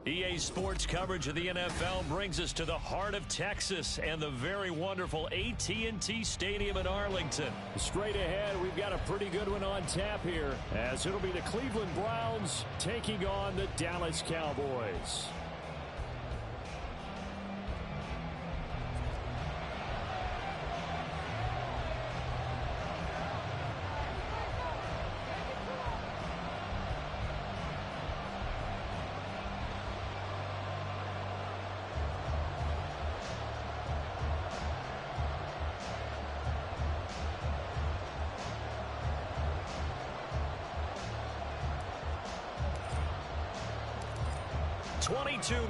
EA Sports coverage of the NFL brings us to the heart of Texas and the very wonderful AT&T Stadium in Arlington. Straight ahead, we've got a pretty good one on tap here, as it'll be the Cleveland Browns taking on the Dallas Cowboys.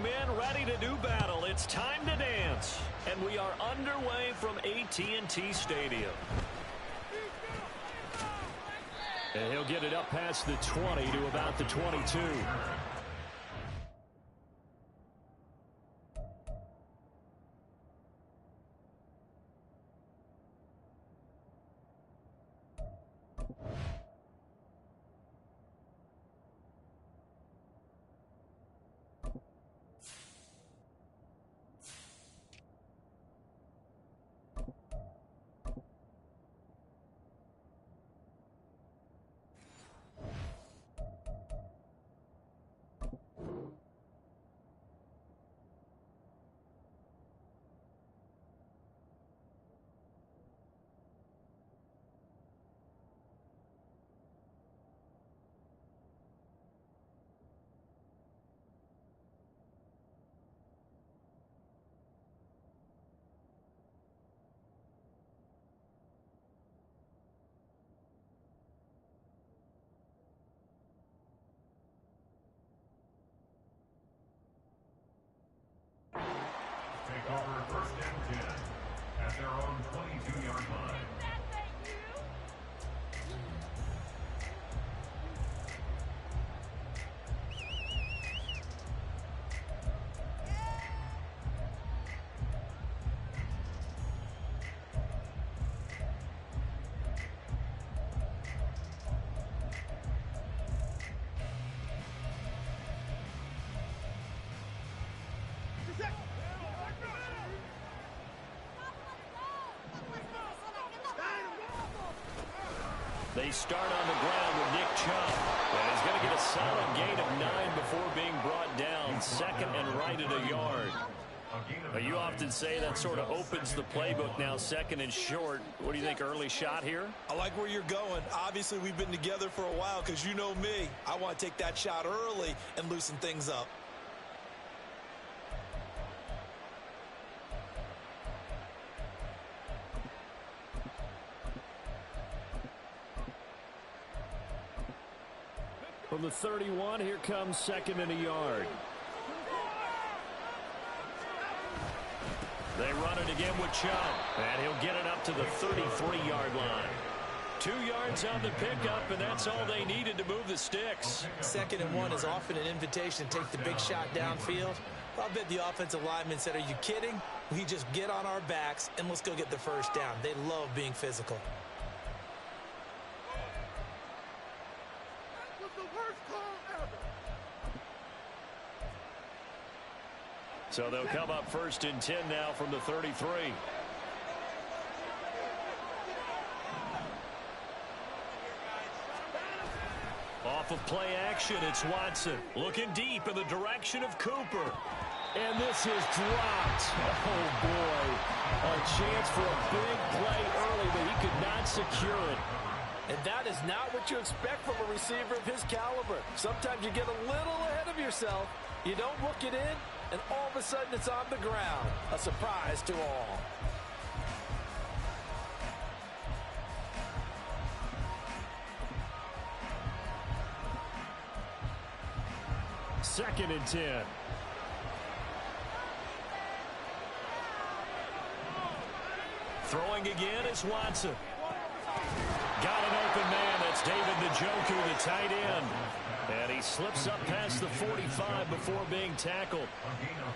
Men ready to do battle. It's time to dance. And we are underway from AT&T Stadium. And he'll get it up past the 20 to about the 22. Take over first and 10 at their own 22-yard line. They start on the ground with Nick Chubb. And he's going to get a solid gain of 9 before being brought down. Second and right at a yard. Now, you often say that sort of opens the playbook now, second and short. What do you think, early shot here? I like where you're going. Obviously, we've been together for a while because you know me. I want to take that shot early and loosen things up. From the 31, here comes second and a yard. They run it again with Chubb, and he'll get it up to the 33-yard line. 2 yards on the pickup, and that's all they needed to move the sticks. Second and 1 is often an invitation to take the big shot downfield. I bet the offensive lineman said, "Are you kidding? We just get on our backs and let's go get the first down." They love being physical. So they'll come up first and 10 now from the 33. Off of play action, it's Watson. Looking deep in the direction of Cooper. And this is dropped. Oh, boy. A chance for a big play early, but he could not secure it. And that is not what you expect from a receiver of his caliber. Sometimes you get a little ahead of yourself. You don't look it in, and all of a sudden it's on the ground. A surprise to all. Second and 10. Throwing again is Watson. Got an open man. That's David Njoku, the tight end. And he slips up past the 45 before being tackled.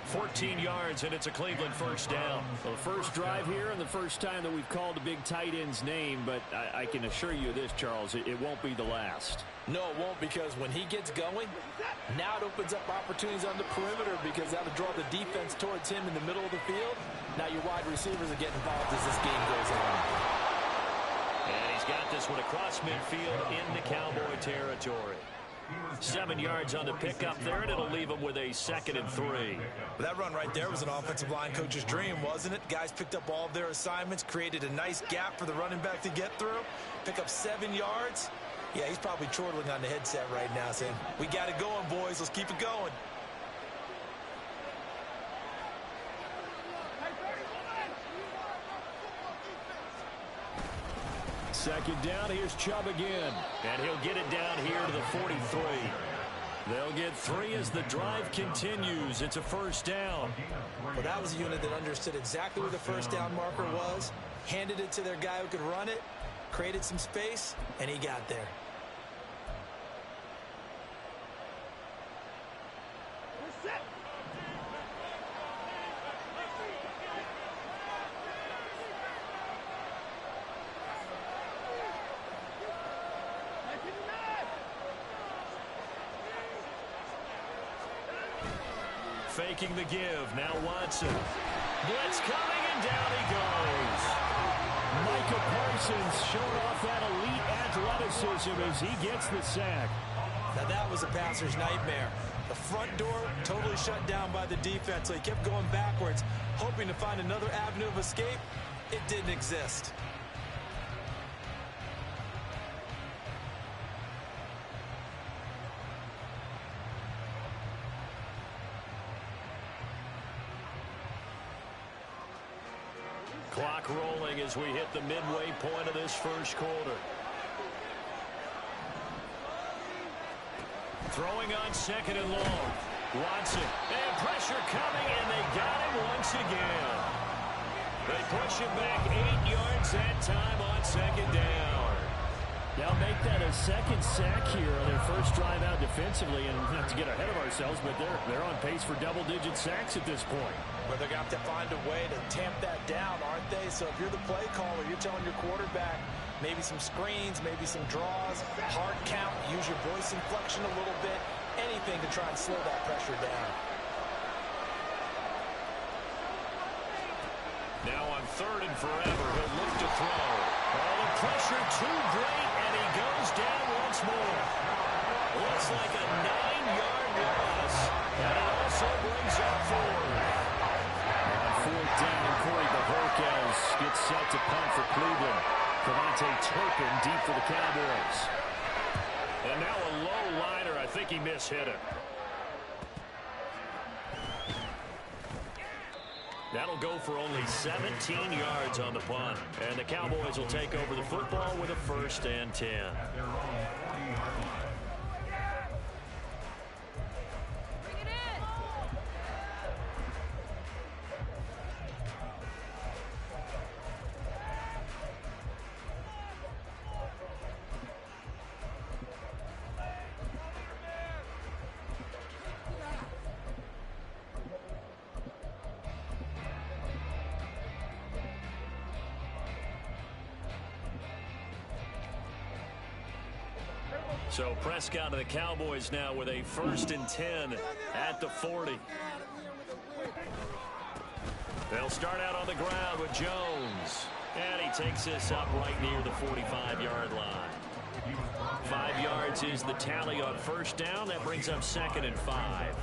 14 yards, and it's a Cleveland first down. Well, the first drive here and the first time that we've called a big tight end's name, but I can assure you this, Charles, it won't be the last. No, it won't, because when he gets going, now it opens up opportunities on the perimeter because that'll draw the defense towards him in the middle of the field. Now your wide receivers are getting involved as this game goes on. And he's got this one across midfield into Cowboy territory. 7 yards on the pickup there, and it'll leave him with a 2nd and 3. Well, that run right there was an offensive line coach's dream, wasn't it? Guys picked up all of their assignments, created a nice gap for the running back to get through, pick up 7 yards. Yeah, he's probably chortling on the headset right now saying, we got it going, boys. Let's keep it going. Second down, here's Chubb again. And he'll get it down here to the 43. They'll get 3 as the drive continues. It's a first down. Well, that was a unit that understood exactly where the first down marker was, handed it to their guy who could run it, created some space, and he got there. Faking the give. Now Watson. Blitz coming, and down he goes. Micah Parsons showing off that elite athleticism as he gets the sack. Now that was a passer's nightmare. The front door totally shut down by the defense, so he kept going backwards, hoping to find another avenue of escape. It didn't exist. Clock rolling as we hit the midway point of this first quarter. Throwing on 2nd and long. Watson. And pressure coming, and they got him once again. They push him back 8 yards that time on 2nd down. They'll make that a 2nd sack here on their first drive out defensively, and not to get ahead of ourselves, but they're on pace for double-digit sacks at this point. Well, they're going to have to find a way to tamp that down, aren't they? So if you're the play caller, you're telling your quarterback maybe some screens, maybe some draws, hard count, use your voice inflection a little bit, anything to try and slow that pressure down. Now on 3rd and forever, he'll look to throw. Oh, the pressure too great, and he goes down once more. Looks like a 9-yard loss, and it also brings up 4. On 4th down, Corey Bojorquez gets set to punt for Cleveland. Devontae Turpin deep for the Cowboys. And now a low liner. I think he mishit it. That'll go for only 17 yards on the punt. And the Cowboys will take over the football with a 1st and 10. So Prescott and the Cowboys now with a 1st and 10 at the 40. They'll start out on the ground with Jones. And he takes this up right near the 45-yard line. 5 yards is the tally on 1st down. That brings up 2nd and 5.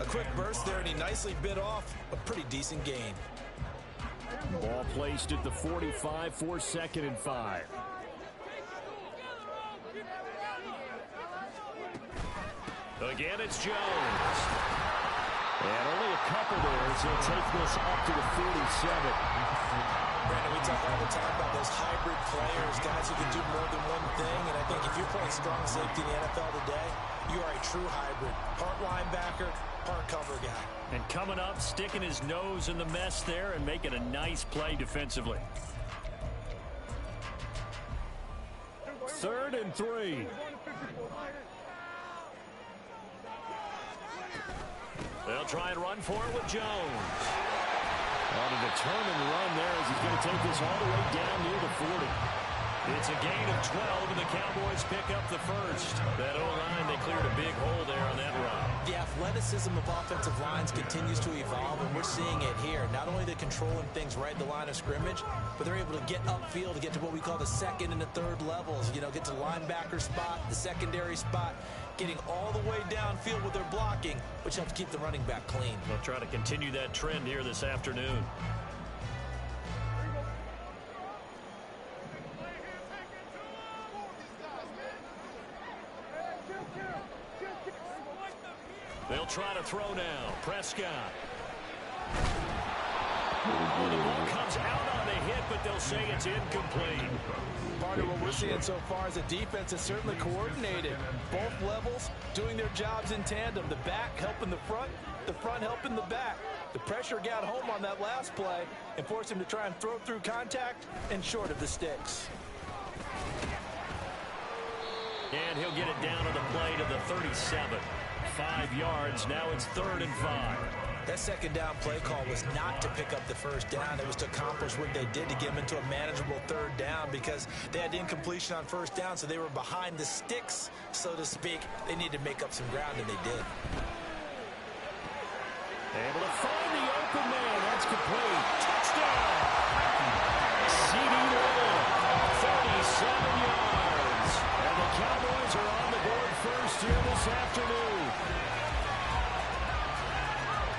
A quick burst there, and he nicely bit off a pretty decent gain. Ball placed at the 45 for 2nd and 5. Again, it's Jones. And only a couple there as he'll take this up to the 47. Brandon, we talk all the time about those hybrid players, guys who can do more than one thing. And I think if you're playing strong safety in the NFL today, you are a true hybrid. Part linebacker, part cover guy. And coming up, sticking his nose in the mess there and making a nice play defensively. 3rd and 3. They'll try and run for it with Jones. On a determined run there as he's going to take this all the way down near the 40. It's a gain of 12, and the Cowboys pick up the first. That O-line, they cleared a big hole there on that run. The athleticism of offensive lines continues to evolve, and we're seeing it here. Not only are they controlling things right at the line of scrimmage, but they're able to get upfield to get to what we call the second and the third levels. You know, get to the linebacker spot, the secondary spot, getting all the way downfield with their blocking, which helps keep the running back clean. They'll try to continue that trend here this afternoon. They'll try to throw now. Prescott. Oh, the ball comes out on the hit, but they'll say it's incomplete. Part of what we're seeing so far is the defense is certainly coordinated. Both levels doing their jobs in tandem. The back helping the front helping the back. The pressure got home on that last play and forced him to try and throw through contact and short of the sticks. And he'll get it down to the play to the 37. 5 yards. Now it's 3rd and 5. That second down play call was not to pick up the first down. It was to accomplish what they did to get them into a manageable 3rd down because they had incompletion on first down, so they were behind the sticks, so to speak. They needed to make up some ground, and they did. Able to find the open man. That's complete. Touchdown. CD Lamb, 37 yards. And the Cowboys are on the board first here this afternoon.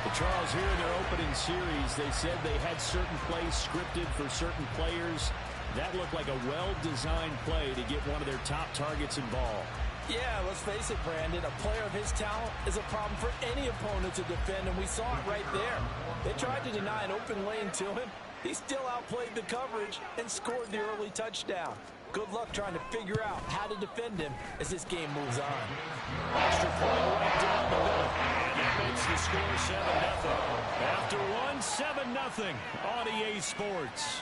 But Charles, here in their opening series, they said they had certain plays scripted for certain players. That looked like a well-designed play to get one of their top targets involved. Yeah, let's face it, Brandon. A player of his talent is a problem for any opponent to defend, and we saw it right there. They tried to deny an open lane to him. He still outplayed the coverage and scored the early touchdown. Good luck trying to figure out how to defend him as this game moves on. Extra point right down the middle. And that makes the score 7-0. After one, 7-0 on EA Sports.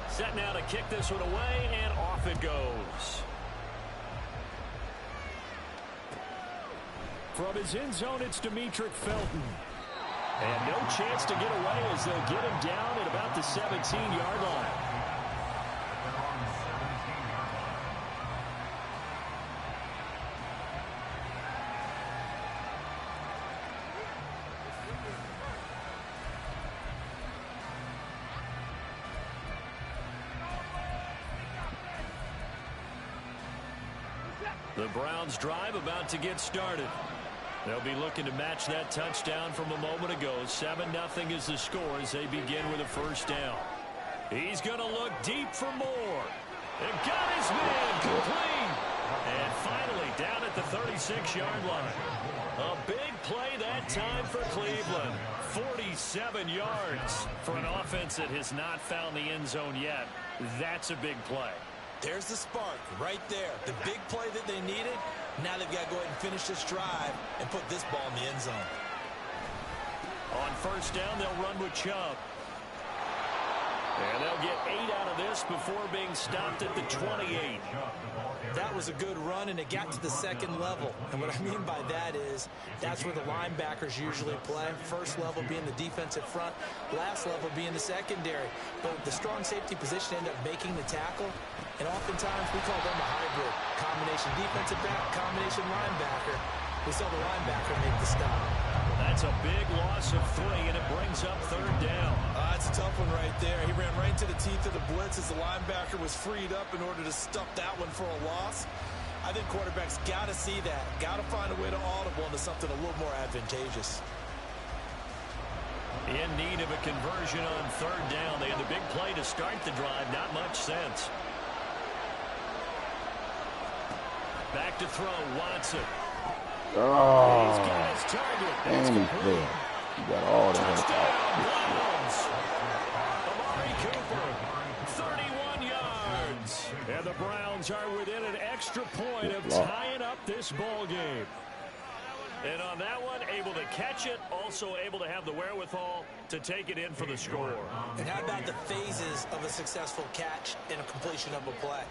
Set now to kick this one away, and off it goes. From his end zone, it's Demetric Felton. And no chance to get away as they'll get him down at about the 17-yard line. The Browns drive about to get started. They'll be looking to match that touchdown from a moment ago. 7-0 is the score as they begin with a first down. He's going to look deep for more. And got his man complete. And finally down at the 36-yard line. A big play that time for Cleveland. 47 yards for an offense that has not found the end zone yet. That's a big play. There's the spark right there. The big play that they needed. Now they've got to go ahead and finish this drive and put this ball in the end zone. On first down, they'll run with Chubb. And they'll get 8 out of this before being stopped at the 28. That was a good run, and it got to the second level. And what I mean by that is that's where the linebackers usually play. First level being the defensive front, last level being the secondary. But the strong safety position ended up making the tackle, and oftentimes we call them a hybrid. Combination defensive back, combination linebacker. We saw the linebacker make the stop. That's a big loss of 3, and it brings up third down. That's a tough one right there. He ran right into the teeth of the blitz as the linebacker was freed up in order to stuff that one for a loss. I think quarterbacks got to see that. Got to find a way to audible into something a little more advantageous. In need of a conversion on third down. They had the big play to start the drive. Not much sense. Back to throw, Watson. Oh, He's got his target. and he's there. You got all that. Touchdown, Browns. Amari Cooper, 31 yards. And the Browns are within an extra point of tying up this ball game. And on that one, able to catch it, also able to have the wherewithal to take it in for the score. And how about the phases of a successful catch and a completion of a play?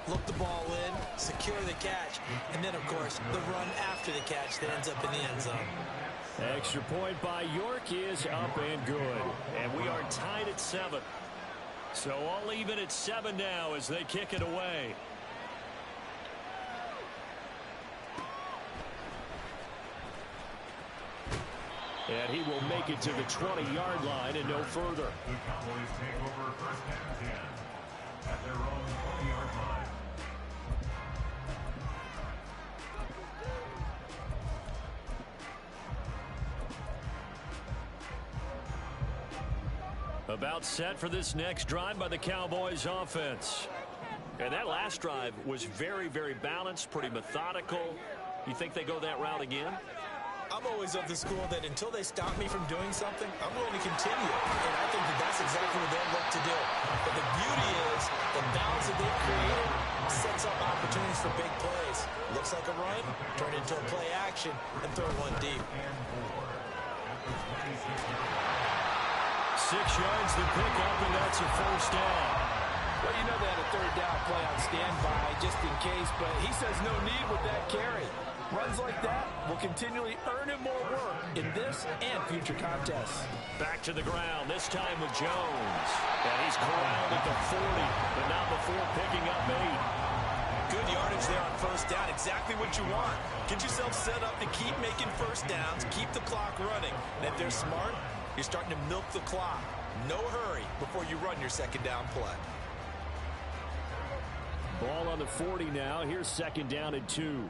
Look the ball in, secure the catch, and then, of course, the run after the catch that ends up in the end zone. Extra point by York is up and good. And we are tied at 7. So all even at 7 now as they kick it away. And he will make it to the 20-yard line and no further. The Cowboys take over first and 10 at their own 20-yard line. About set for this next drive by the Cowboys offense. And that last drive was very, very balanced, pretty methodical. You think they go that route again? I'm always of the school that until they stop me from doing something, I'm going to continue. And I think that that's exactly what they'll look to do. But the beauty is the balance that they've created sets up opportunities for big plays. Looks like a run, turn into a play action, and throw one deep. 6 yards to pick up, and that's a first down. Well, you know they had a third down play on standby just in case, but he says no need with that carry. Runs like that will continually earn him more work in this and future contests. Back to the ground, this time with Jones. And he's corralled at the 40, but not before picking up 8. Good yardage there on first down. Exactly what you want. Get yourself set up to keep making first downs, keep the clock running. And if they're smart, you're starting to milk the clock. No hurry before you run your second down play. Ball on the 40 now. Here's second down and 2.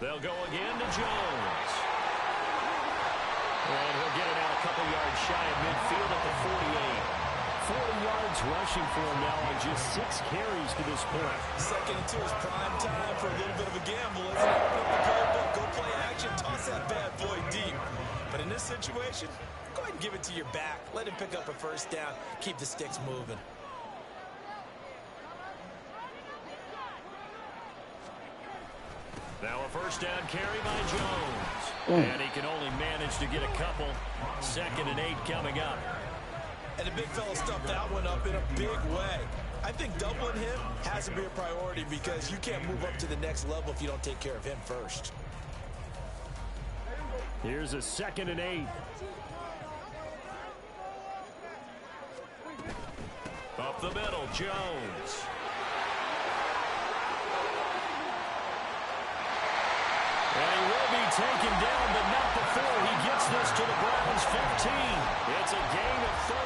They'll go again to Jones. And he'll get it out a couple yards shy of midfield at the 48. 40 yards rushing for him now on just 6 carries to this point. Second and 2 is prime time for a little bit of a gamble, isn't it? Open up the playbook, go play action, toss that bad boy deep. But in this situation, go ahead and give it to your back. Let him pick up a first down. Keep the sticks moving. Now a first down carry by Jones. And he can only manage to get a couple. Second and 8 coming up. And the big fella stuffed that one up in a big way. I think doubling him has to be a priority because you can't move up to the next level if you don't take care of him first. Here's a second and 8. Up the middle, Jones. And he will be taken down, but not before he gets this to the Browns' 15. It's a gain of 35.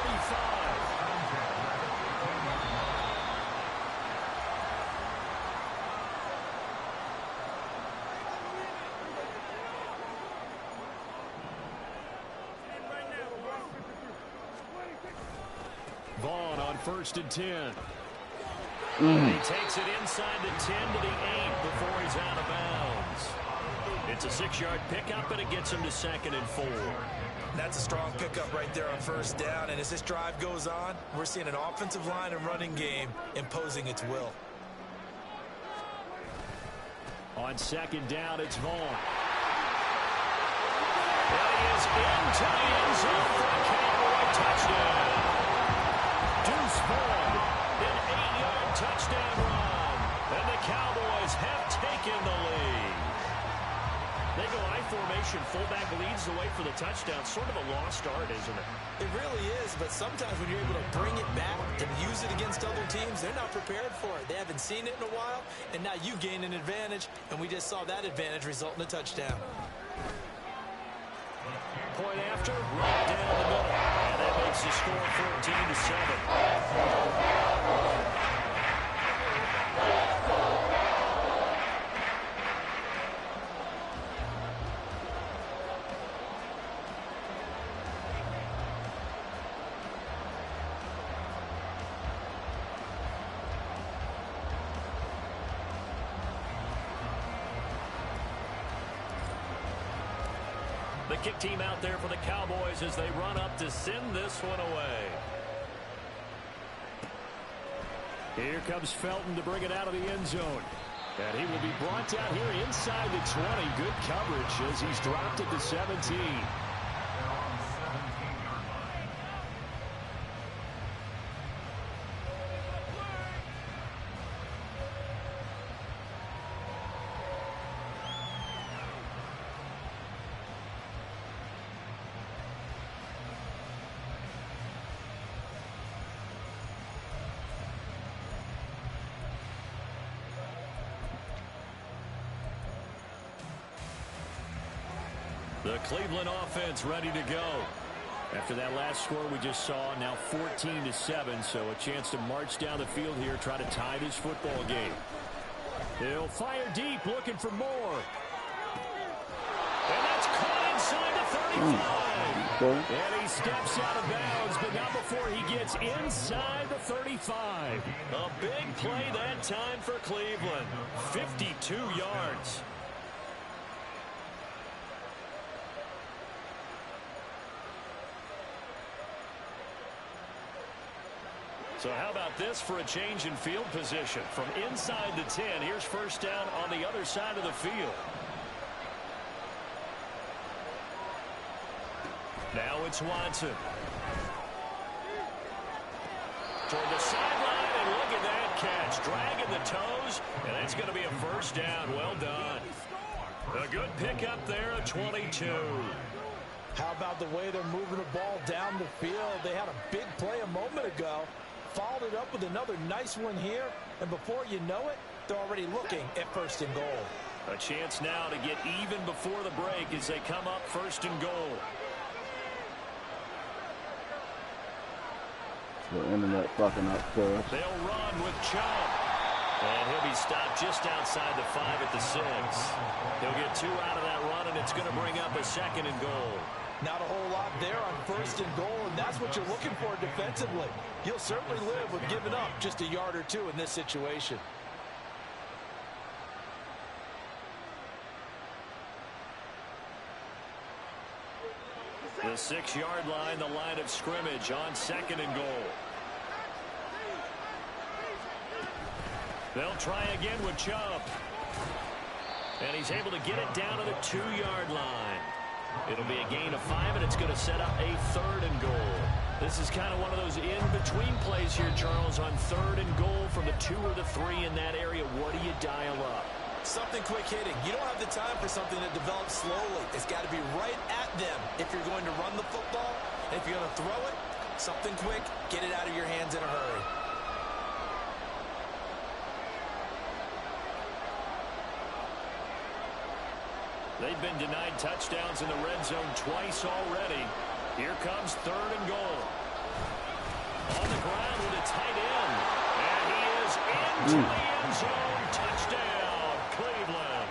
Vaughn on first and 10. And he takes it inside the 10 to the 8 before he's out of bounds. It's a 6-yard pickup, and it gets him to second and 4. That's a strong pickup right there on first down. And as this drive goes on, we're seeing an offensive line and running game imposing its will. On second down, it's Vaughn. And he is into the end zone for a Cowboy touchdown. Deuce Vaughn, an 8-yard touchdown run. And the Cowboys have taken the lead. They go I formation, fullback leads the way for the touchdown. Sort of a lost art, isn't it? It really is, but sometimes when you're able to bring it back and use it against other teams, they're not prepared for it. They haven't seen it in a while, and now you gain an advantage, and we just saw that advantage result in a touchdown. Point after, right down the middle. And that makes the score 14-7. The kick team out there for the Cowboys as they run up to send this one away. Here comes Felton to bring it out of the end zone. And he will be brought down here inside the 20. Good coverage as he's dropped at the 17. The Cleveland offense ready to go. After that last score we just saw, now 14-7, so a chance to march down the field here, try to tie this football game. He'll fire deep, looking for more. And that's caught inside the 35. And he steps out of bounds, but not before he gets inside the 35. A big play that time for Cleveland. 52 yards. So how about this for a change in field position? From inside the 10, here's first down on the other side of the field. Now it's Watson. Toward the sideline, and look at that catch. Dragging the toes, and that's going to be a first down. Well done. A good pickup there at 22. How about the way they're moving the ball down the field? They had a big play a moment ago. Followed it up with another nice one here, and before you know it, they're already looking at first and goal. A chance now to get even before the break as they come up first and goal. The internet fucking up for us. They'll run with Chubb. And he'll be stopped just outside the 5 at the 6. He'll get 2 out of that run, and it's going to bring up a second and goal. Not a whole lot there on first and goal, and that's what you're looking for defensively. You'll certainly live with giving up just a yard or two in this situation. The 6-yard line, the line of scrimmage on second and goal. They'll try again with Chubb. And he's able to get it down to the 2-yard line. It'll be a gain of 5, and it's going to set up a third and goal. This is kind of one of those in-between plays here, Charles, on third and goal from the 2 or the 3 in that area. What do you dial up? Something quick hitting. You don't have the time for something that develops slowly. It's got to be right at them if you're going to run the football. And if you're going to throw it, something quick, get it out of your hands in a hurry. They've been denied touchdowns in the red zone twice already. Here comes third and goal. On the ground with a tight end. And he is into the end zone. Touchdown, Cleveland.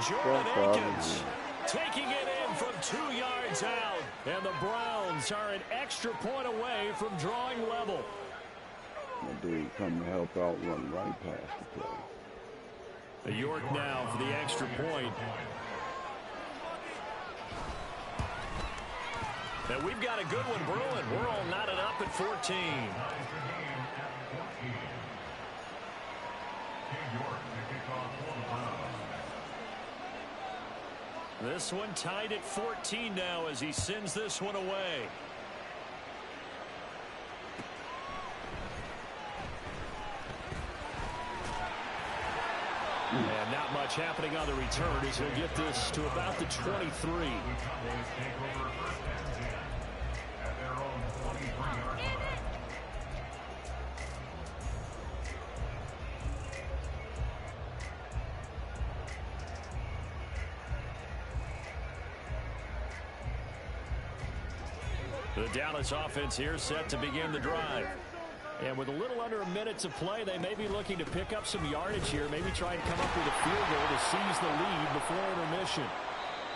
Jordan Akins taking it in from 2 yards out. And the Browns are an extra point away from drawing level. My dude come to help out, run right past the play. York now for the extra point. And we've got a good one brewing. We're all knotted up at 14. This one tied at 14 now as he sends this one away. And not much happening on the return as he'll get this to about the 23. The Dallas offense here set to begin the drive. And with a little under a minute to play, they may be looking to pick up some yardage here, maybe try and come up with a field goal to seize the lead before intermission.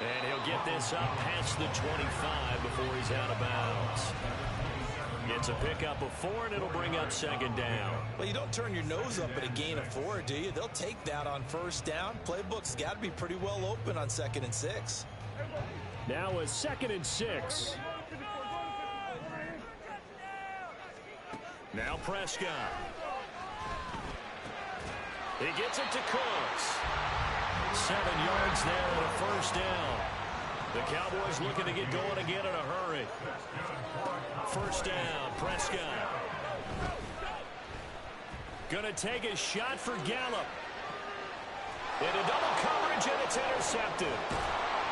And he'll get this up past the 25 before he's out of bounds. It's a pickup of 4, and it'll bring up second down. Well, you don't turn your nose up at a gain of 4, do you? They'll take that on first down. Playbook's got to be pretty well open on 2nd and 6. Now a 2nd and 6. Now Prescott. He gets it to Cooks. 7 yards there and a first down. The Cowboys looking to get going again in a hurry. First down, Prescott. Going to take a shot for Gallup. Into double coverage, and it's intercepted.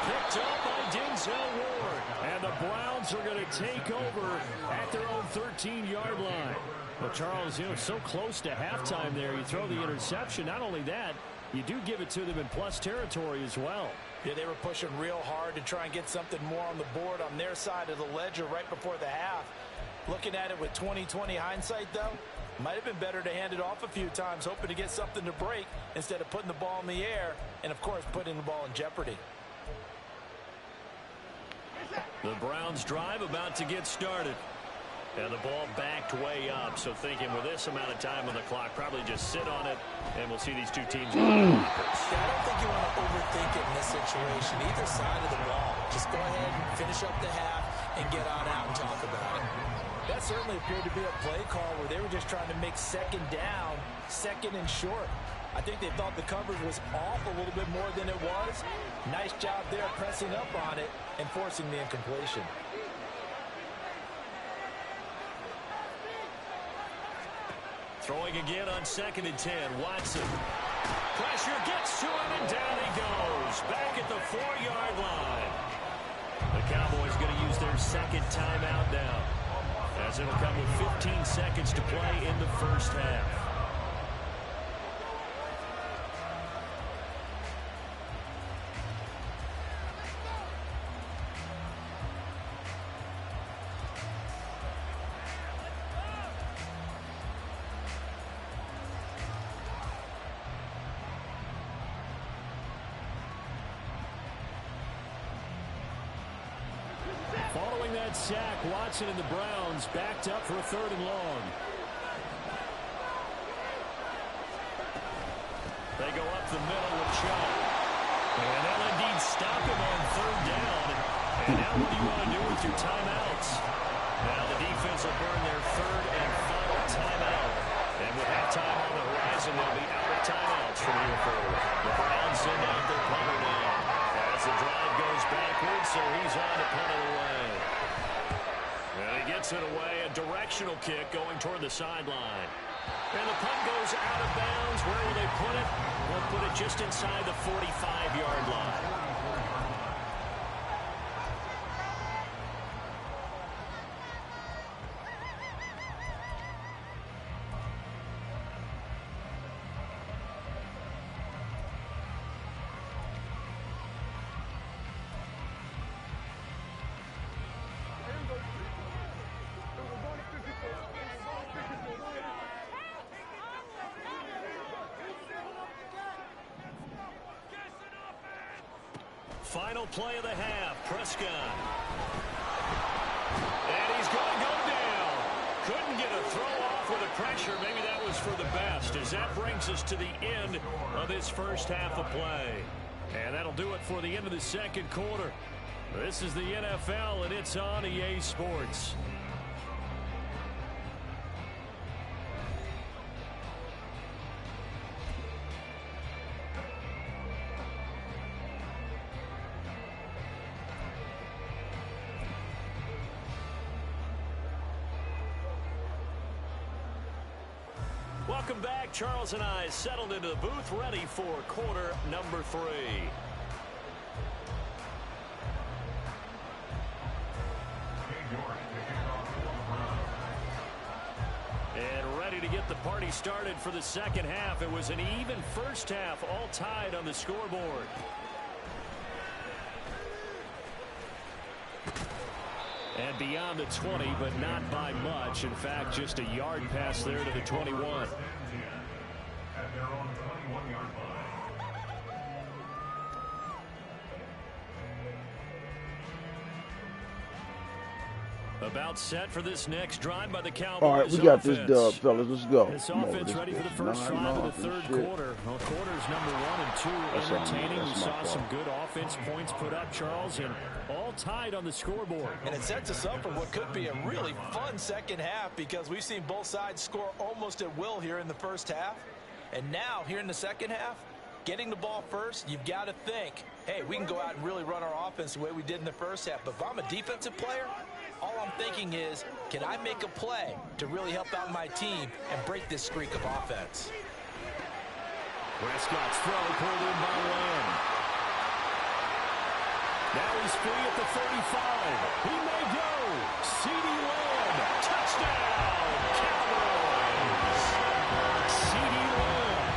Picked up by Denzel Ward. And the Browns are going to take over at their own 13-yard line. Well, Charles, so close to halftime there. You throw the interception. Not only that, you do give it to them in plus territory as well. Yeah, they were pushing real hard to try and get something more on the board on their side of the ledger right before the half. Looking at it with 20/20 hindsight, though, might have been better to hand it off a few times, hoping to get something to break instead of putting the ball in the air and, of course, putting the ball in jeopardy. The Browns drive about to get started. And the ball backed way up. So thinking with this amount of time on the clock, probably just sit on it, and we'll see these two teams. Yeah, I don't think you want to overthink it in this situation. Either side of the ball. Just go ahead and finish up the half and get on out and talk about it. That certainly appeared to be a play call where they were just trying to make second down, second and short. I think they thought the coverage was off a little bit more than it was. Nice job there pressing up on it and forcing the incompletion. Throwing again on 2nd and 10. Watson. Pressure gets to him, and down he goes. Back at the 4-yard line. The Cowboys going to use their second timeout now, as it'll come with 15 seconds to play in the first half. Following that sack, Watson and the Browns backed up for a 3rd and long. They go up the middle with Chubb. And they'll indeed stop him on 3rd down. And now what do you want to do with your timeouts? Now the defense will burn their 3rd and final timeout. And with halftime on the horizon, they'll be out of timeouts from here forward. The Browns send out their punter now, as the drive goes backwards, so he's on to punt it away. And he gets it away, a directional kick going toward the sideline. And the punt goes out of bounds. Where will they put it? They'll put it just inside the 45-yard line. Final play of the half, Prescott. And he's going to go down. Couldn't get a throw off with the pressure. Maybe that was for the best, as that brings us to the end of this first half of play. And that'll do it for the end of the second quarter. This is the NFL, and it's on EA Sports. Welcome back. Charles and I settled into the booth, ready for quarter number 3. And ready to get the party started for the second half. It was an even first half, all tied on the scoreboard. And beyond the 20, but not by much. In fact, just a yard pass there to the 21. At their own 21-yard line. About set for this next drive by the Cowboys. All right, we got this dub, fellas. Let's go. This offense ready for the first drive of the third quarter. Well, quarters number 1 and 2 entertaining. We saw some good offense points put up, Charles, and all tied on the scoreboard. And it sets us up for what could be a really fun second half, because we've seen both sides score almost at will here in the first half. And now, here in the second half, getting the ball first, you've got to think, hey, we can go out and really run our offense the way we did in the first half. But if I'm a defensive player, all I'm thinking is, can I make a play to really help out my team and break this streak of offense? Prescott's throw pulled in by Lamb. Now he's free at the 35. He may go. CeeDee Lamb. Touchdown, Cowboys. CeeDee Lamb.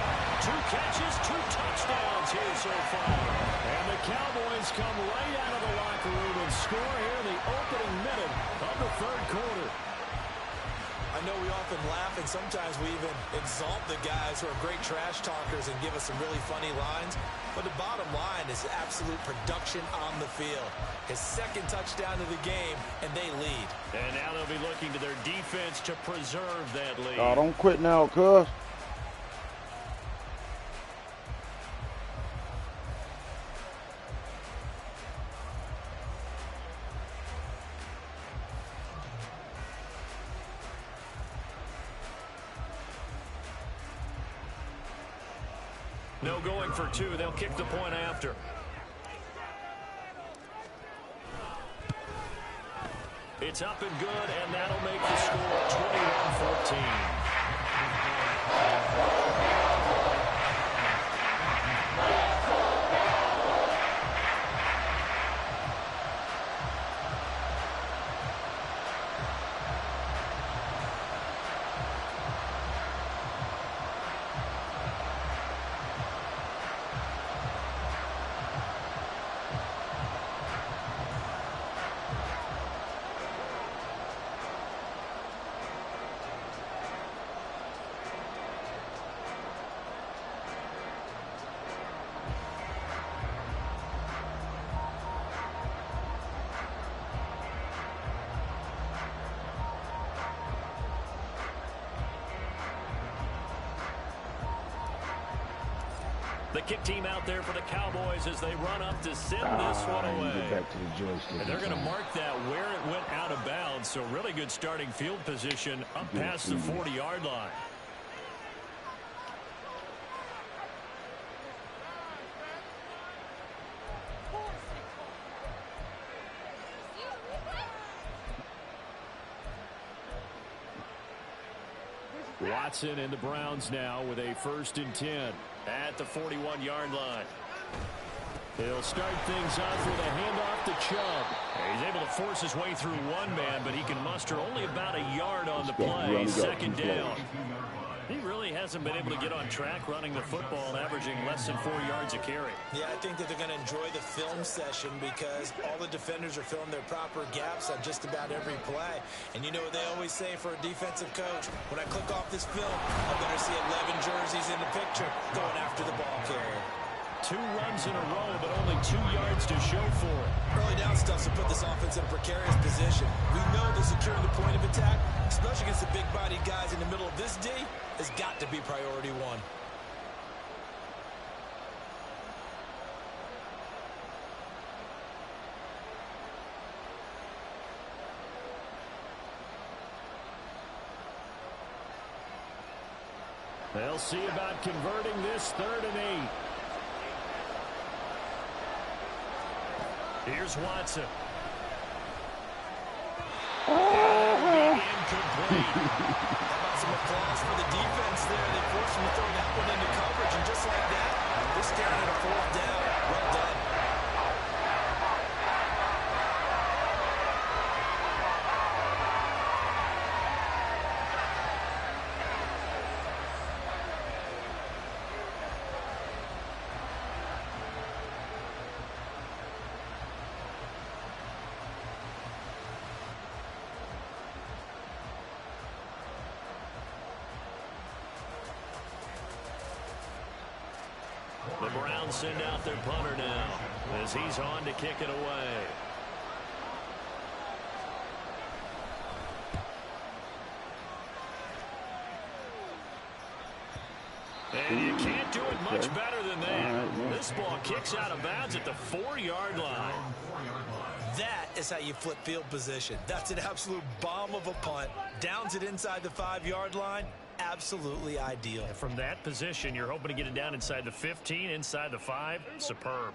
2 catches, 2 touchdowns here so far. And the Cowboys come right out of the locker room and score here in the opening minute of the third quarter. I know we often laugh, and sometimes we even exalt the guys who are great trash talkers and give us some really funny lines. But the bottom line is absolute production on the field. His second touchdown of the game, and they lead. And now they'll be looking to their defense to preserve that lead. Oh, don't quit now, cuz. No going for 2. They'll kick the point after. It's up and good, and that'll make the score 21-14. The kick team out there for the Cowboys as they run up to send this one away. Get back to the joystick. And they're going to mark that where it went out of bounds. So really good starting field position up past the 40-yard line. Watson and the Browns now with a 1st and 10 at the 41-yard line. He'll start things off with a handoff to Chubb. He's able to force his way through one man, but he can muster only about a yard on the play. 2nd down. He really hasn't been able to get on track running the football and averaging less than 4 yards a carry. Yeah, I think that they're going to enjoy the film session because all the defenders are filling their proper gaps on just about every play. And you know what they always say for a defensive coach? When I click off this film, I'm going to see 11 jerseys in the picture going after the ball carrier. 2 runs in a row, but only 2 yards to show for it. Early down stuff to put this offense in a precarious position. We know that securing the point of attack, especially against the big-bodied guys in the middle of this D, has got to be priority 1. They'll see about converting this 3rd and 8. Here's Watson. Incomplete. How about some applause for the defense there? They forced him to throw that one into coverage, and just like that, they're staring at a 4th down. Well done. The Browns send out their punter now as he's on to kick it away. And you can't do it much better than that. This ball kicks out of bounds at the 4-yard line. That is how you flip field position. That's an absolute bomb of a punt. Downs it inside the 5-yard line. absolutely ideal. And from that position, you're hoping to get it down inside the 15, inside the 5. Superb.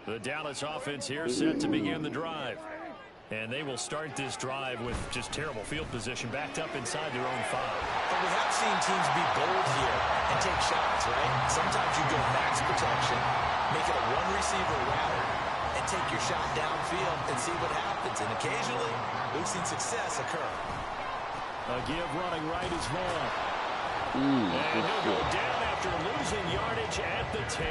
The Dallas offense here set to begin the drive. And they will start this drive with just terrible field position, backed up inside their own 5. But we have seen teams be bold here and take shots, right? Sometimes you go max protection, make it a one-receiver route, and take your shot downfield and see what happens. And occasionally, we've seen success occur. A give running right is Vaughn. And he'll go down after losing yardage at the 10.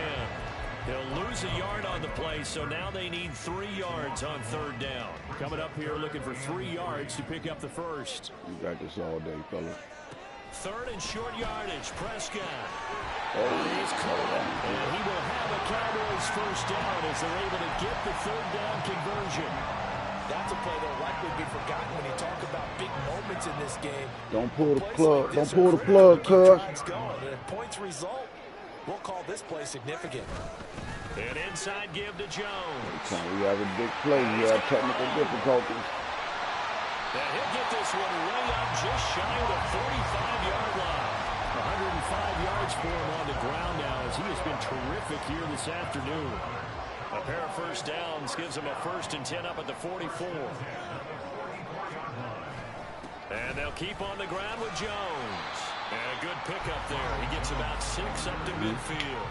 He'll lose a yard on the play, so now they need 3 yards on 3rd down. Coming up here looking for 3 yards to pick up the first. You got this all day, fellas. 3rd and short yardage. Prescott. Oh, He's caught. And he will have a Cowboys first down as they're able to get the 3rd down conversion. That's a play that'll likely be forgotten when you talk about big moments in this game. don't pull the plug. Don't pull the plug, cuz. And if points result, we'll call this play significant. An inside give to Jones. Anytime we have a big play, we have technical difficulties. And he'll get this one way up just shy of the 45-yard line. 105 yards for him on the ground now as he has been terrific here this afternoon. A pair of first downs gives him a 1st and 10 up at the 44. And they'll keep on the ground with Jones. And a good pickup there. He gets about 6 up to midfield.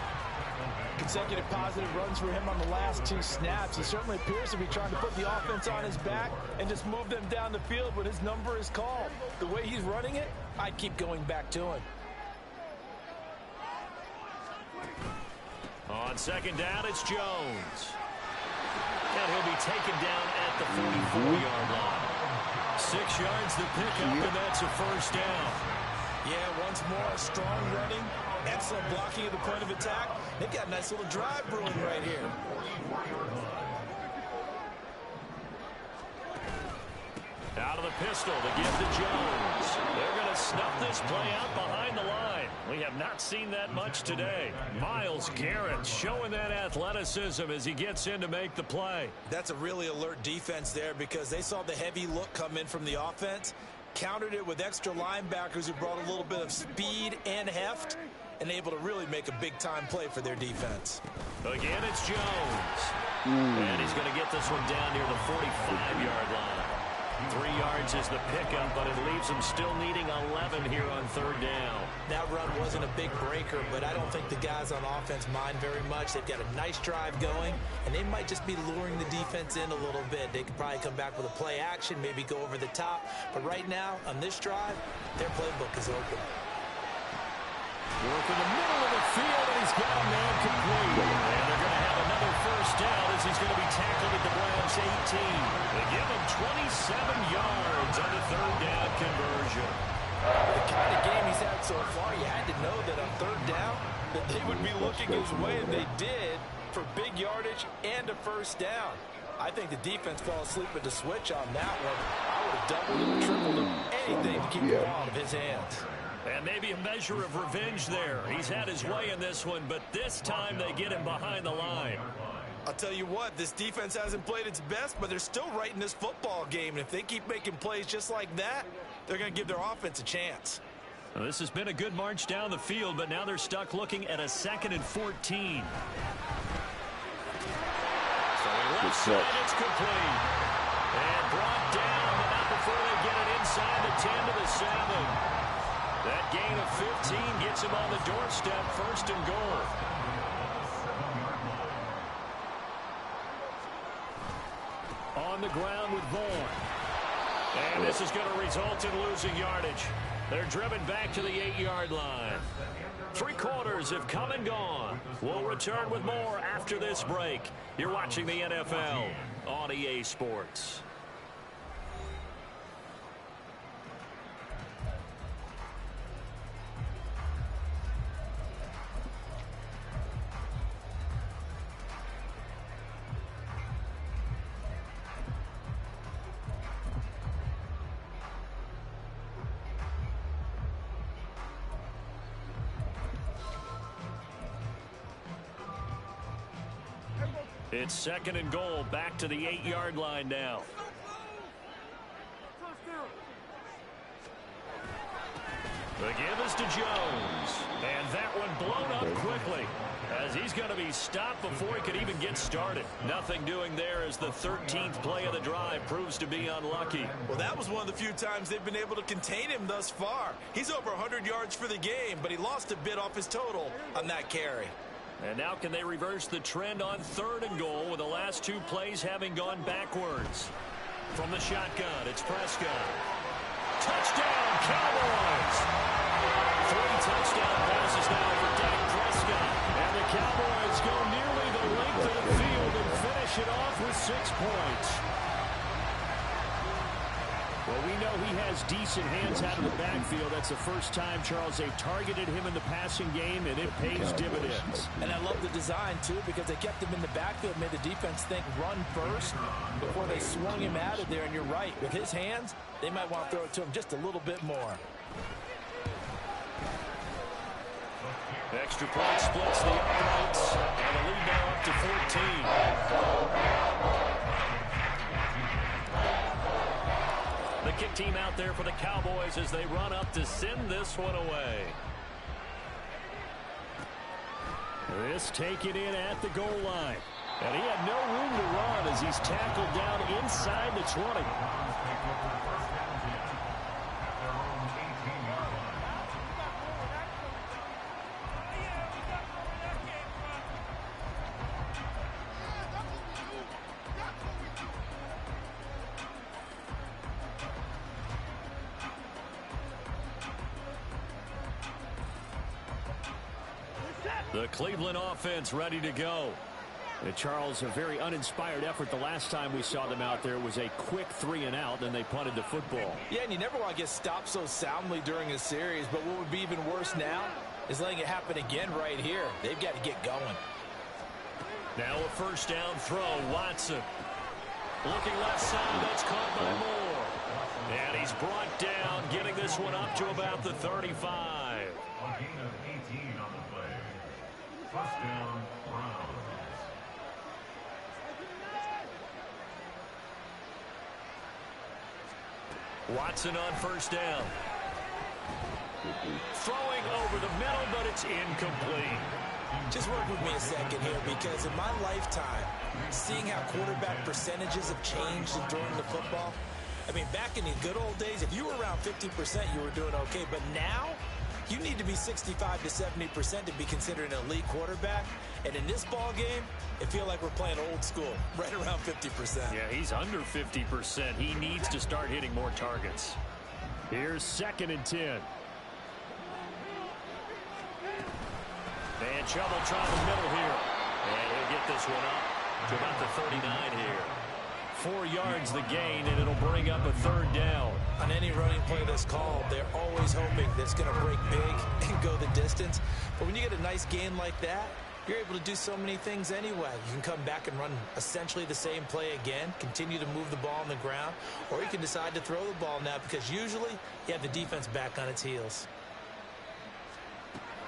Consecutive positive runs for him on the last 2 snaps. He certainly appears to be trying to put the offense on his back and just move them down the field when his number is called. The way he's running it, I'd keep going back to him. On 2nd down, it's Jones. And he'll be taken down at the 44-yard line. 6 yards the pickup, and that's a first down. Yeah, once more, strong running, excellent blocking at the point of attack. They've got a nice little drive brewing right here. Out of the pistol to give to Jones. They're going to snuff this play out behind the line. We have not seen that much today. Myles Garrett showing that athleticism as he gets in to make the play. That's a really alert defense there because they saw the heavy look come in from the offense, countered it with extra linebackers who brought a little bit of speed and heft, and able to really make a big-time play for their defense. Again, it's Jones. And he's going to get this one down near the 45-yard line. 3 yards is the pickup, but it leaves them still needing 11 here on 3rd down. That run wasn't a big breaker, but I don't think the guys on offense mind very much. They've got a nice drive going, and they might just be luring the defense in a little bit. They could probably come back with a play action, maybe go over the top. But right now, on this drive, their playbook is open. Work in the middle of the field, and he's got a man complete. And they're going to have another first down as he's going to be tackled at the Browns' 18. They give him 27 yards on the 3rd down conversion. The kind of game he's had so far, you had to know that on 3rd down, that they would be looking his way, and they did for big yardage and a first down. I think the defense fell asleep with the switch on that one. I would have doubled him, tripled him, anything to keep the ball out of his hands. And maybe a measure of revenge there. He's had his way in this one, but this time they get him behind the line. I'll tell you what, this defense hasn't played its best, but they're still right in this football game. And if they keep making plays just like that, they're going to give their offense a chance. Well, this has been a good march down the field, but now they're stuck looking at a 2nd and 14. So left side, it's complete. And brought down, but not before they get it inside the 10 to the 7. That gain of 15 gets him on the doorstep, 1st and goal. On the ground with Vaughn. And this is going to result in losing yardage. They're driven back to the 8-yard line. 3 quarters have come and gone. We'll return with more after this break. You're watching the NFL on EA Sports. It's 2nd and goal, back to the 8-yard line now. The give is to Jones. And that one blown up quickly, as he's going to be stopped before he could even get started. Nothing doing there as the 13th play of the drive proves to be unlucky. Well, that was one of the few times they've been able to contain him thus far. He's over 100 yards for the game, but he lost a bit off his total on that carry. And now can they reverse the trend on 3rd and goal with the last 2 plays having gone backwards? From the shotgun, it's Prescott. Touchdown, Cowboys! 3 touchdown passes now for Dak Prescott. And the Cowboys go nearly the length of the field and finish it off with 6 points. Well, we know he has decent hands out of the backfield. That's the first time, Charles, they targeted him in the passing game, and it pays dividends. And I love the design, too, because they kept him in the backfield, made the defense think run first before they swung him out of there. And you're right, with his hands, they might want to throw it to him just a little bit more. Extra point splits the uprights, and the lead now up to 14. The kick team out there for the Cowboys as they run up to send this one away. This taken in at the goal line. And he had no room to run as he's tackled down inside the 20. The Cleveland offense ready to go. And Charles, a very uninspired effort the last time we saw them out there was a quick 3 and out, then they punted the football. Yeah, and you never want to get stopped so soundly during a series, but what would be even worse now is letting it happen again right here. They've got to get going. Now a first down throw, Watson. Looking left side, that's caught by Moore. And he's brought down, getting this one up to about the 35. A gain of 18 on the play. First down, Browns. Watson on first down. Throwing over the middle, but it's incomplete. Just work with me a second here, because in my lifetime, seeing how quarterback percentages have changed in throwing the football, I mean, back in the good old days, if you were around 50%, you were doing okay. But now, you need to be 65 to 70% to be considered an elite quarterback. And in this ball game, it feels like we're playing old school, right around 50%. Yeah, he's under 50%. He needs to start hitting more targets. Here's 2nd and 10. And trouble trying the middle here. And he'll get this one up to about the 39 here. 4 yards the gain, and it'll bring up a 3rd down. On any running play that's called, they're always hoping that it's going to break big and go the distance. But when you get a nice gain like that, you're able to do so many things anyway. You can come back and run essentially the same play again, continue to move the ball on the ground, or you can decide to throw the ball now because usually you have the defense back on its heels.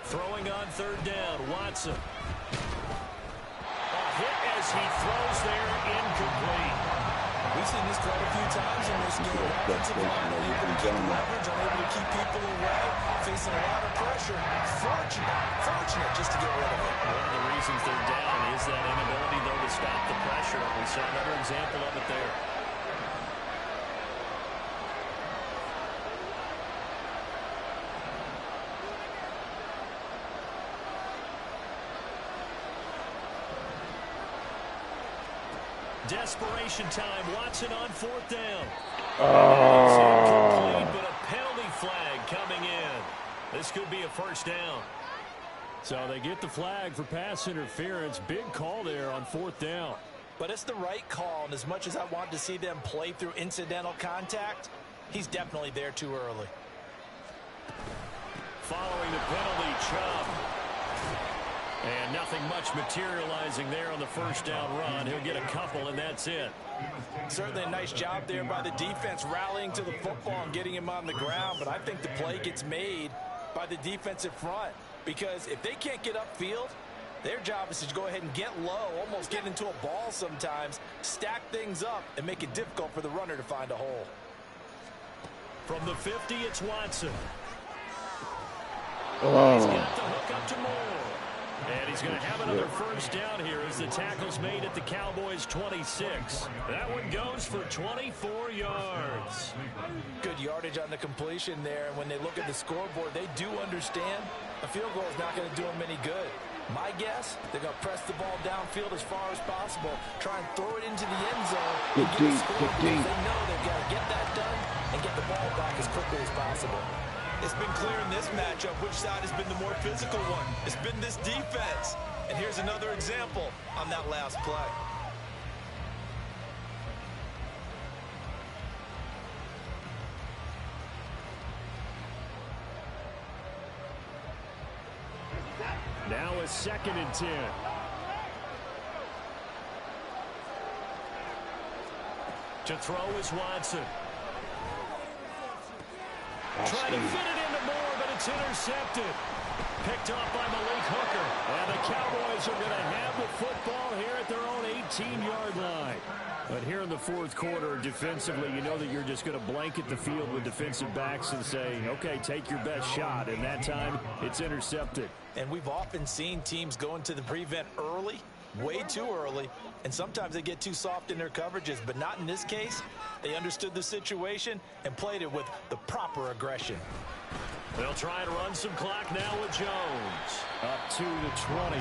Throwing on 3rd down, Watson. A hit as he throws there, incomplete. We've seen this quite a few times in this game. Offensive line unable to keep leverage, unable to keep people away, facing a lot of pressure. Fortunate just to get rid of it. One of the reasons they're down is that inability, though, to stop the pressure. We saw another example of it there. Desperation time. Watson on 4th down. It's incomplete, but a penalty flag coming in. This could be a first down. So they get the flag for pass interference. Big call there on 4th down. But it's the right call, and as much as I want to see them play through incidental contact, he's definitely there too early. Following the penalty, Chubb. And nothing much materializing there on the first down run. He'll get a couple, and that's it. Certainly a nice job there by the defense rallying to the football and getting him on the ground. But I think the play gets made by the defensive front. Because if they can't get upfield, their job is to go ahead and get low, almost get into a ball sometimes, stack things up, and make it difficult for the runner to find a hole. From the 50, it's Watson. He's got the hook up to Moore. And he's going to have another first down here as the tackle's made at the Cowboys' 26. That one goes for 24 yards. Good yardage on the completion there. And when they look at the scoreboard, they do understand a field goal is not going to do them any good. My guess, they're going to press the ball downfield as far as possible, try and throw it into the end zone. Get deep, get deep. They know they've got to get that done and get the ball back as quickly as possible. It's been clear in this matchup which side has been the more physical one. It's been this defense. And here's another example on that last play. Now a 2nd and 10. To throw is Watson. Trying to fit it into Moore, but it's intercepted. Picked off by Malik Hooker. And the Cowboys are going to have the football here at their own 18-yard line. But here in the fourth quarter, defensively, you know that you're just going to blanket the field with defensive backs and say, okay, take your best shot. And that time, it's intercepted. And we've often seen teams go into the prevent early, way too early, and sometimes they get too soft in their coverages, but not in this case. They understood the situation and played it with the proper aggression. They'll try and run some clock now with Jones. Up to the 20.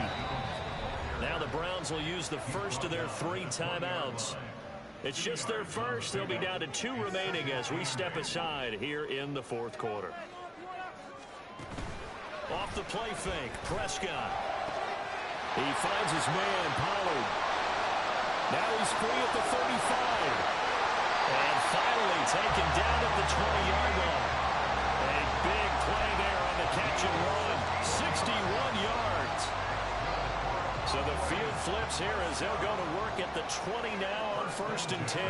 Now the Browns will use the first of their 3 timeouts. It's just their first. They'll be down to 2 remaining as we step aside here in the fourth quarter. Off the play fake, Prescott. He finds his man, Pollard. Now he's free at the 35. And finally taken down at the 20-yard line. A big play there on the catch and run. 61 yards. So the field flips here as they'll go to work at the 20 now on 1st and 10.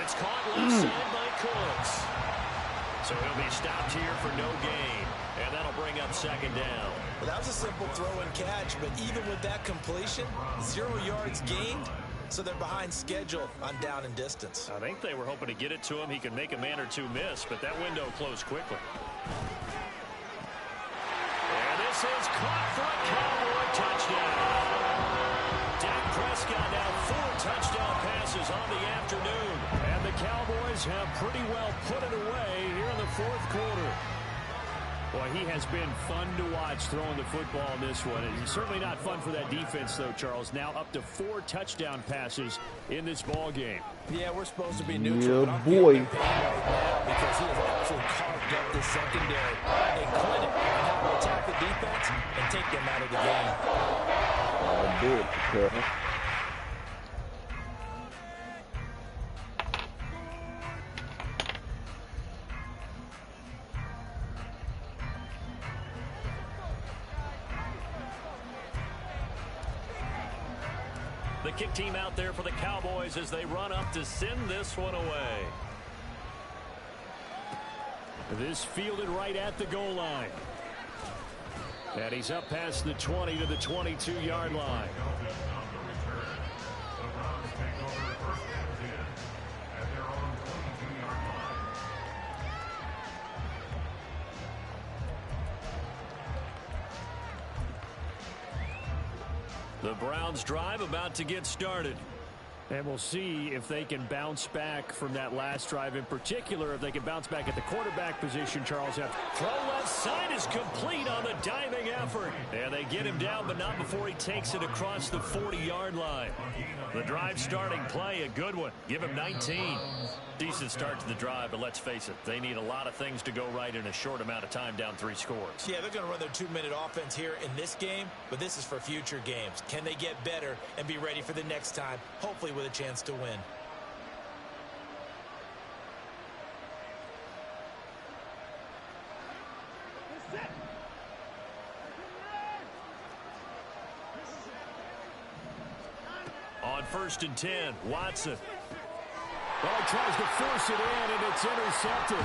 It's caught left side by Cooks. So he'll be stopped here for no gain. And that'll bring up 2nd down. Well, that was a simple throw and catch, but even with that completion, 0 yards gained, so they're behind schedule on down and distance. I think they were hoping to get it to him. He could make a man or 2 miss, but that window closed quickly. And this is caught for a Cowboy touchdown. Dak Prescott now 4 touchdown passes on the afternoon. And the Cowboys have pretty well put it away here in the fourth quarter. Boy, he has been fun to watch throwing the football in this one. It's certainly not fun for that defense, though, Charles. Now up to 4 touchdown passes in this ball game. Yeah, we're supposed to be neutral. Yeah, but I'm boy. feeling pain right now because he has absolutely carved up the secondary. A clinic on how to attack the defense and take them out of the game. I'll do it, Carol. The kick team out there for the Cowboys as they run up to send this one away. This fielded right at the goal line. And he's up past the 20 to the 22-yard line. The Browns drive about to get started. And we'll see if they can bounce back from that last drive. In particular, if they can bounce back at the quarterback position, Charles. Throw left side is complete on the diving effort. And they get him down, but not before he takes it across the 40-yard line. The drive starting play, a good one. Give him 19. Decent start to the drive, but let's face it, they need a lot of things to go right in a short amount of time, down 3 scores. Yeah, they're going to run their 2-minute offense here in this game, but this is for future games. Can they get better and be ready for the next time, hopefully with a chance to win? On 1st and 10, Watson. Well, he tries to force it in, and it's intercepted.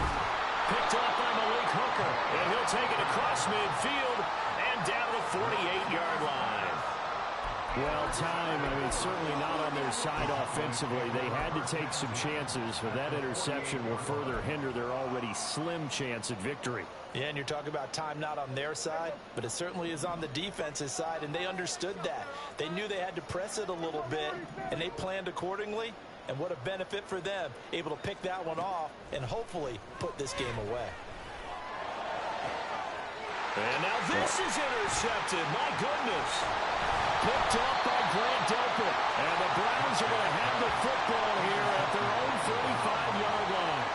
Picked off by Malik Hooker, and he'll take it across midfield and down the 48-yard line. Well, time, I mean, certainly not on their side offensively. They had to take some chances, but that interception will further hinder their already slim chance at victory. Yeah, and you're talking about time not on their side, but it certainly is on the defense's side, and they understood that. They knew they had to press it a little bit, and they planned accordingly, and what a benefit for them, able to pick that one off and hopefully put this game away. And now this is intercepted. My goodness. Picked up by Grant Delpit. And the Browns are going to have the football here at their own 35-yard line.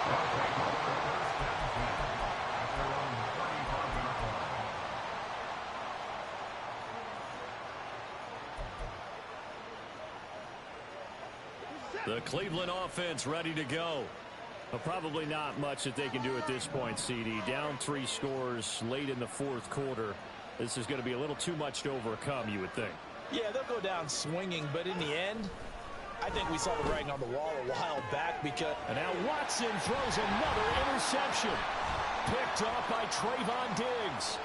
The Cleveland offense ready to go. Well, probably not much that they can do at this point, CD. Down 3 scores late in the fourth quarter. This is going to be a little too much to overcome, you would think. Yeah, they'll go down swinging, but in the end, I think we saw the writing on the wall a while back because... And now Watson throws another interception. Picked up by Trayvon Diggs.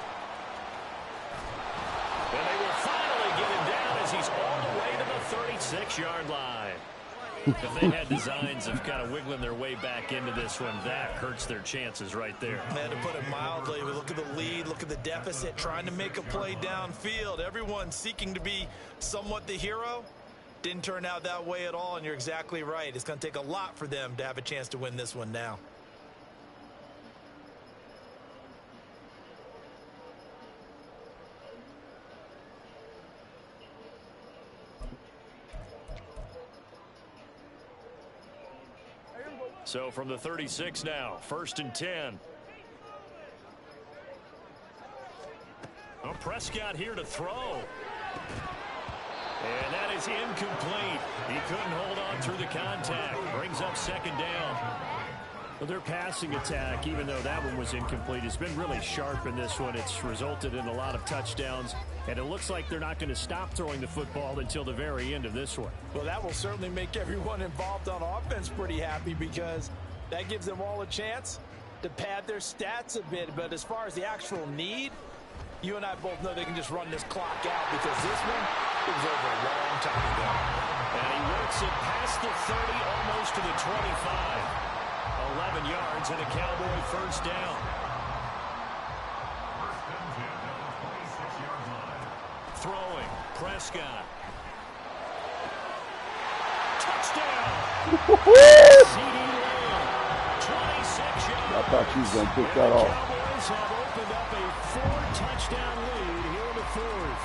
And they will finally get him down as he's all the way to the 36-yard line. If they had designs of kind of wiggling their way back into this one, that hurts their chances right there. Man, to put it mildly, we look at the lead, look at the deficit, trying to make a play downfield. Everyone seeking to be somewhat the hero. Didn't turn out that way at all, and you're exactly right. It's going to take a lot for them to have a chance to win this one now. So from the 36 now, 1st and 10. Oh, Prescott here to throw. And that is incomplete. He couldn't hold on through the contact. Brings up 2nd down. Well, their passing attack, even though that one was incomplete, has been really sharp in this one. It's resulted in a lot of touchdowns, and it looks like they're not going to stop throwing the football until the very end of this one. Well, that will certainly make everyone involved on offense pretty happy because that gives them all a chance to pad their stats a bit. But as far as the actual need, you and I both know they can just run this clock out because this one, it was over a long time ago. And he works it past the 30, almost to the 25. 11 yards and a Cowboy 1st down. Throwing, Prescott. Touchdown! CD Lamb, 26 yards. I thought you was going to pick that off. Cowboys have opened up a 4-touchdown lead here in the 4th.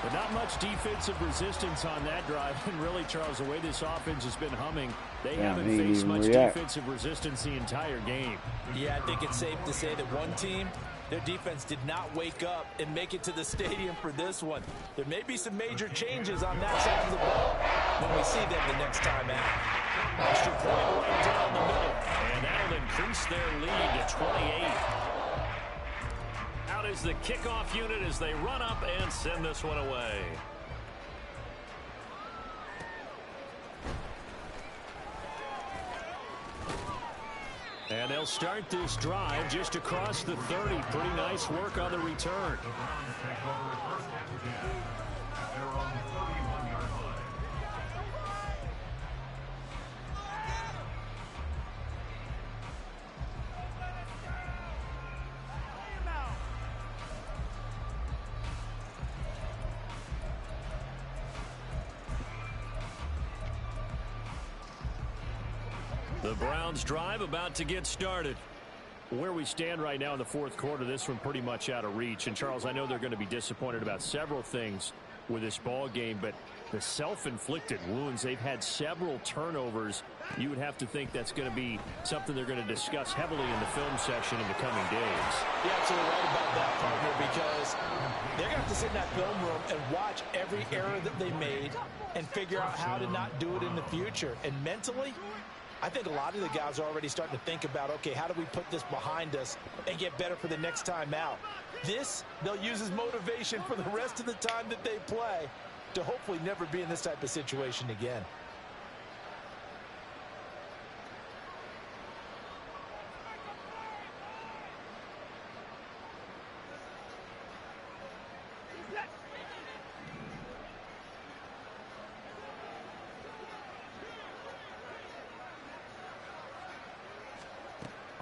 But not much defensive resistance on that drive. And really, Charles, the way this offense has been humming, they haven't faced much defensive resistance the entire game. Yeah, I think it's safe to say that one team, their defense did not wake up and make it to the stadium for this one. There may be some major changes on that side of the ball when we see them the next time out. Extra point right down the middle. And that'll increase their lead to 28. Out is the kickoff unit as they run up and send this one away. And they'll start this drive just across the 30. Pretty nice work on the return. The Browns drive about to get started. Where we stand right now in the 4th quarter, this one pretty much out of reach. And, Charles, I know they're going to be disappointed about several things with this ball game, but the self-inflicted wounds, they've had several turnovers. You would have to think that's going to be something they're going to discuss heavily in the film session in the coming days. You're absolutely right about that, partner, because they're going to have to sit in that film room and watch every error that they made and figure out how to not do it in the future. And mentally, I think a lot of the guys are already starting to think about, okay, how do we put this behind us and get better for the next time out? This, they'll use as motivation for the rest of the time that they play to hopefully never be in this type of situation again.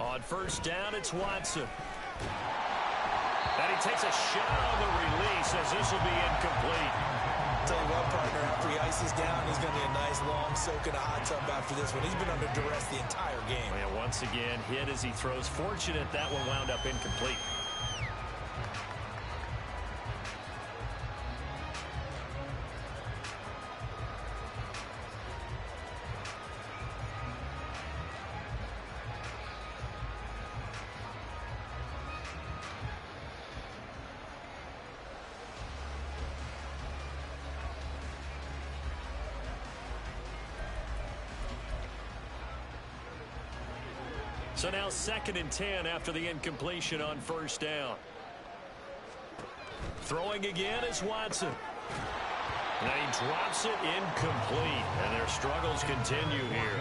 On first down, it's Watson. And he takes a shot on the release as this will be incomplete. Tell you what, partner, after he ices down, he's going to be a nice long soak in a hot tub after this one. He's been under duress the entire game. And once again, hit as he throws. Fortunate that one wound up incomplete. So now 2nd and 10 after the incompletion on first down. Throwing again is Watson. And he drops it incomplete. And their struggles continue here.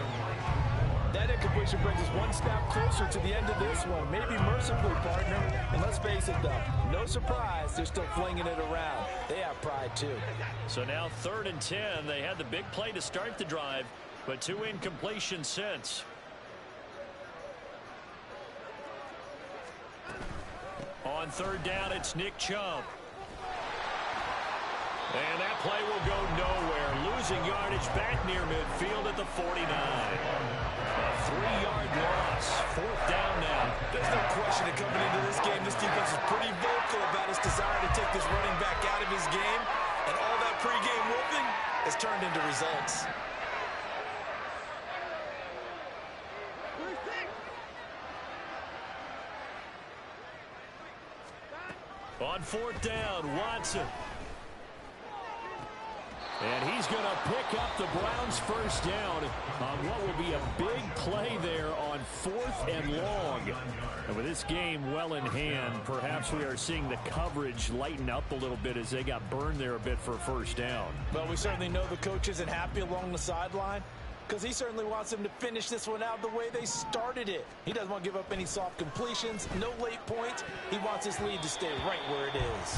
That incompletion brings us one step closer to the end of this one. Maybe mercifully, partner. And let's face it, though, no surprise, they're still flinging it around. They have pride, too. So now 3rd and 10. They had the big play to start the drive, but 2 incompletions since. On 3rd down, it's Nick Chubb. And that play will go nowhere. Losing yardage back near midfield at the 49. A 3-yard loss. 4th down now. There's no question that coming into this game, this defense is pretty vocal about its desire to take this running back out of his game. And all that pregame whooping has turned into results. On 4th down, Watson. And he's going to pick up the Browns' first down on what will be a big play there on 4th and long. And with this game well in hand, perhaps we are seeing the coverage lighten up a little bit as they got burned there a bit for a first down. Well, we certainly know the coach isn't happy along the sideline, because he certainly wants them to finish this one out the way they started it. He doesn't want to give up any soft completions, no late points. He wants his lead to stay right where it is.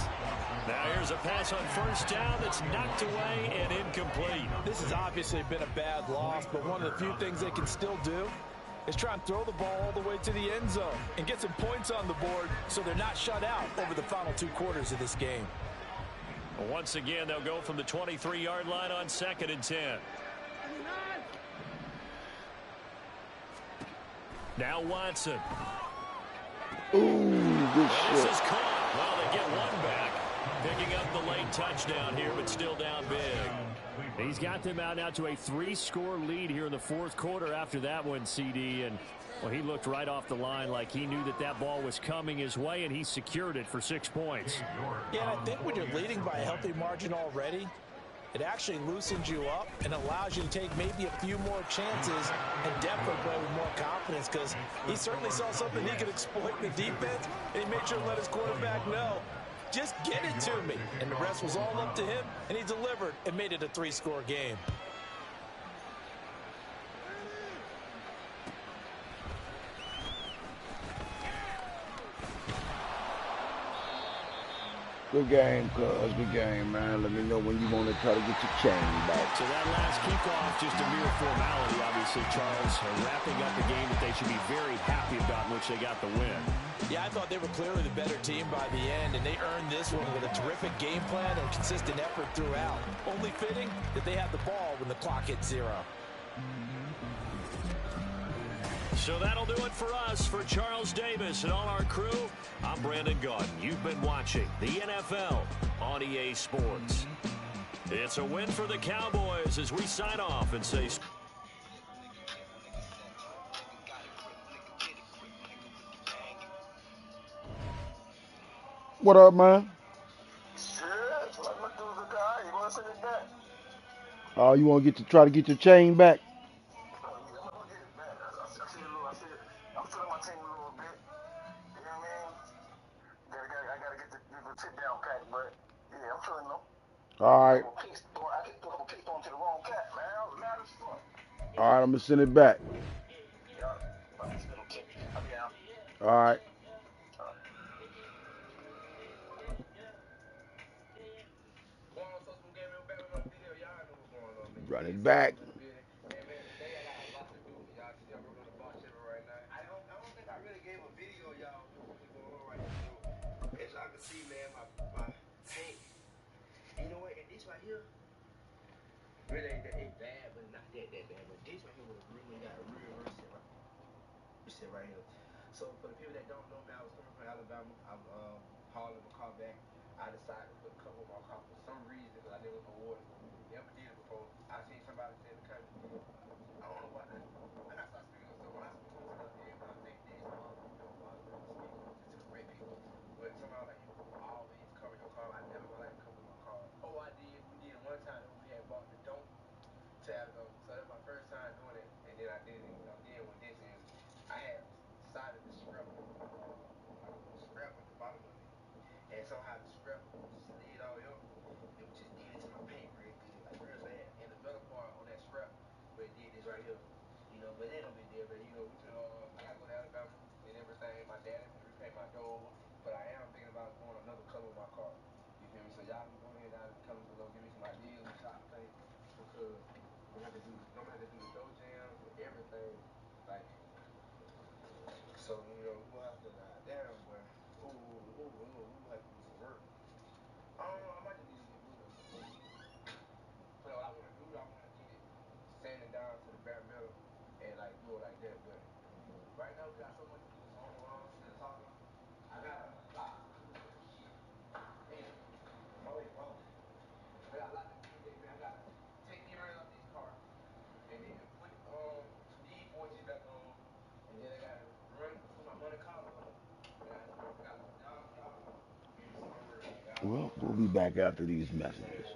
Now here's a pass on first down that's knocked away and incomplete. This has obviously been a bad loss, but one of the few things they can still do is try and throw the ball all the way to the end zone and get some points on the board so they're not shut out over the final 2 quarters of this game. Once again, they'll go from the 23-yard line on 2nd and 10. Now Watson. Ooh, good shot. This is caught. Well, they get one back. Picking up the late touchdown here, but still down big. He's got them out now to a 3-score lead here in the 4th quarter after that one, CD. And, well, he looked right off the line like he knew that that ball was coming his way, and he secured it for 6 points. Yeah, and I think when you're leading by a healthy margin already, it actually loosens you up and allows you to take maybe a few more chances and definitely play with more confidence, because he certainly saw something he could exploit in the defense, and he made sure to let his quarterback know, just get it to me. And the rest was all up to him, and he delivered and made it a 3-score game. Good game, cuz. Good game, man. Let me know when you want to try to get your chain back. So that last kickoff, just a mere formality, obviously, Charles. Wrapping up a game that they should be very happy about, in which they got the win. Yeah, I thought they were clearly the better team by the end, and they earned this one with a terrific game plan and consistent effort throughout. Only fitting that they had the ball when the clock hit 0. So that'll do it for us. For Charles Davis and all our crew, I'm Brandon Gaudin. You've been watching the NFL on EA Sports. It's a win for the Cowboys as we sign off and say... What up, man? Oh, you want to try to get your chain back? All right. All right, I'm going to send it back. All right. Run it back. here really ain't that bad, but not that bad. But this right here was really got a real reset right here. So for the people that don't know me, I was coming from Alabama. I'm hauling my car back. I decided to put a couple of my car for some reason because I never awarded. Never did it before. I seen somebody say in the comment, I don't know why. I got to start speaking on stuff. When I speak on stuff, everybody think this, don't bother me to speak on to correct people. But somehow like you always cover your car. I never in my life covered my car. Oh, I did. We did it one time. We had bought the don't tab though. So that's my first time doing it, and then I did it again with this, and I had decided to scrap at the bottom of it, and somehow the scrap slid all up. It just did it to my paint real good, like real bad. And the metal part on that scrap, where it did this right here, but it ain't no big deal. But I gotta go to Alabama and everything. My dad is gonna repaint my door, but I am thinking about going another color with my car. You feel me? So y'all can go ahead down in the comments below, give me some ideas and shop things, because I'm gonna have to do the door jams and everything, like. So we'll have to down, boy. We'll have to do some work. I might just need to get moving. So I want to do it. I want to get it sanded down to the bare metal and like do it like that. But right now we got so much to do. So I don't know what I'm still talking. I got a lot to do. Shit. Man, I got a lot to do today, man. I got to take the around off this car and then put these forces back on, and then I got to put my money collar on. And I got y'all. Well, we'll be back after these messages.